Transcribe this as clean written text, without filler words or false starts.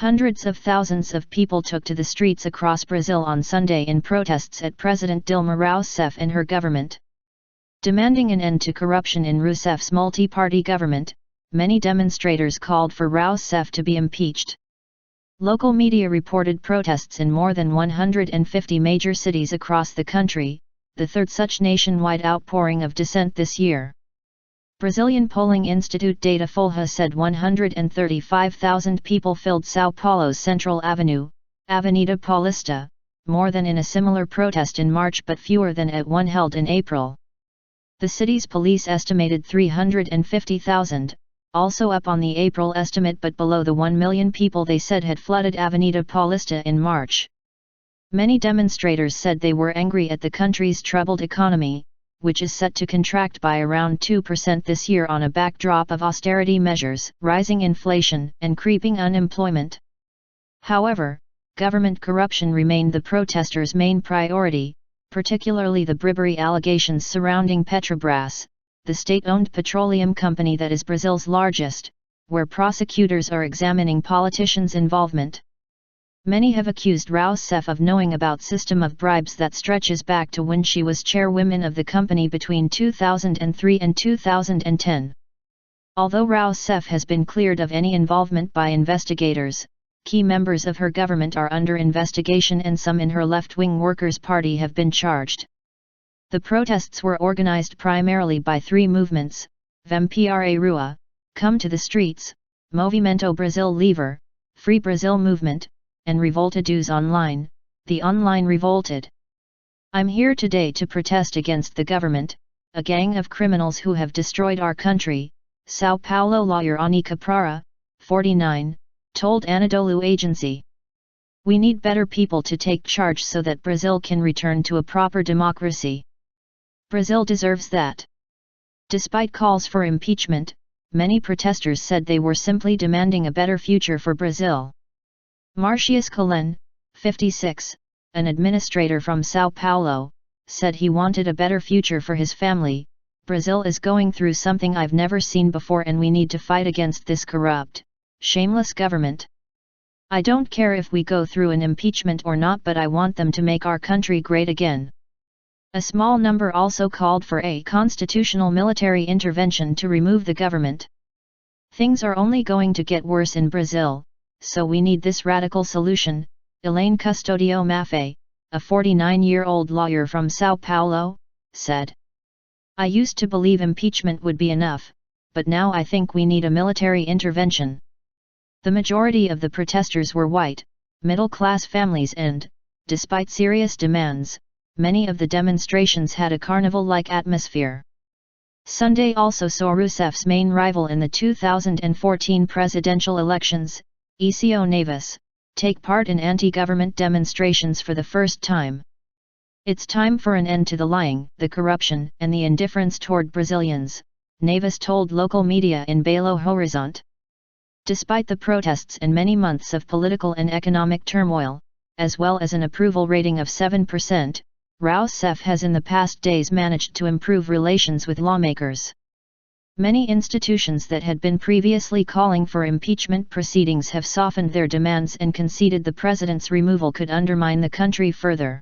Hundreds of thousands of people took to the streets across Brazil on Sunday in protests at President Dilma Rousseff and her government. Demanding an end to corruption in Rousseff's multi-party government, many demonstrators called for Rousseff to be impeached. Local media reported protests in more than 150 major cities across the country, the third such nationwide outpouring of dissent this year. Brazilian polling institute Datafolha said 135,000 people filled Sao Paulo's Central Avenue, Avenida Paulista, more than in a similar protest in March but fewer than at one held in April. The city's police estimated 350,000, also up on the April estimate but below the 1 million people they said had flooded Avenida Paulista in March. Many demonstrators said they were angry at the country's troubled economy, which is set to contract by around 2% this year on a backdrop of austerity measures, rising inflation, and creeping unemployment. However, government corruption remained the protesters' main priority, particularly the bribery allegations surrounding Petrobras, the state-owned petroleum company that is Brazil's largest, where prosecutors are examining politicians' involvement. Many have accused Rousseff of knowing about system of bribes that stretches back to when she was chairwoman of the company between 2003 and 2010. Although Rousseff has been cleared of any involvement by investigators, key members of her government are under investigation and some in her left-wing Workers' Party have been charged. The protests were organized primarily by three movements: Vem pra Rua, Come to the Streets, Movimento Brasil Livre, Free Brazil Movement, and Revoltados Online, the online revolted. I'm here today to protest against the government, a gang of criminals who have destroyed our country, Sao Paulo lawyer Anica Prara, 49, told Anadolu Agency. We need better people to take charge so that Brazil can return to a proper democracy. Brazil deserves that. Despite calls for impeachment, many protesters said they were simply demanding a better future for Brazil. Marcius Colen, 56, an administrator from Sao Paulo, said he wanted a better future for his family. Brazil is going through something I've never seen before and we need to fight against this corrupt, shameless government. I don't care if we go through an impeachment or not, but I want them to make our country great again. A small number also called for a constitutional military intervention to remove the government. Things are only going to get worse in Brazil, so we need this radical solution, Elaine Custodio Maffei, a 49-year-old lawyer from Sao Paulo, said. I used to believe impeachment would be enough, but now I think we need a military intervention. The majority of the protesters were white, middle-class families and, despite serious demands, many of the demonstrations had a carnival-like atmosphere. Sunday also saw Rousseff's main rival in the 2014 presidential elections, Ecio Neves, take part in anti-government demonstrations for the first time. It's time for an end to the lying, the corruption, and the indifference toward Brazilians, Neves told local media in Belo Horizonte. Despite the protests and many months of political and economic turmoil, as well as an approval rating of 7%, Rousseff has in the past days managed to improve relations with lawmakers. Many institutions that had been previously calling for impeachment proceedings have softened their demands and conceded the president's removal could undermine the country further.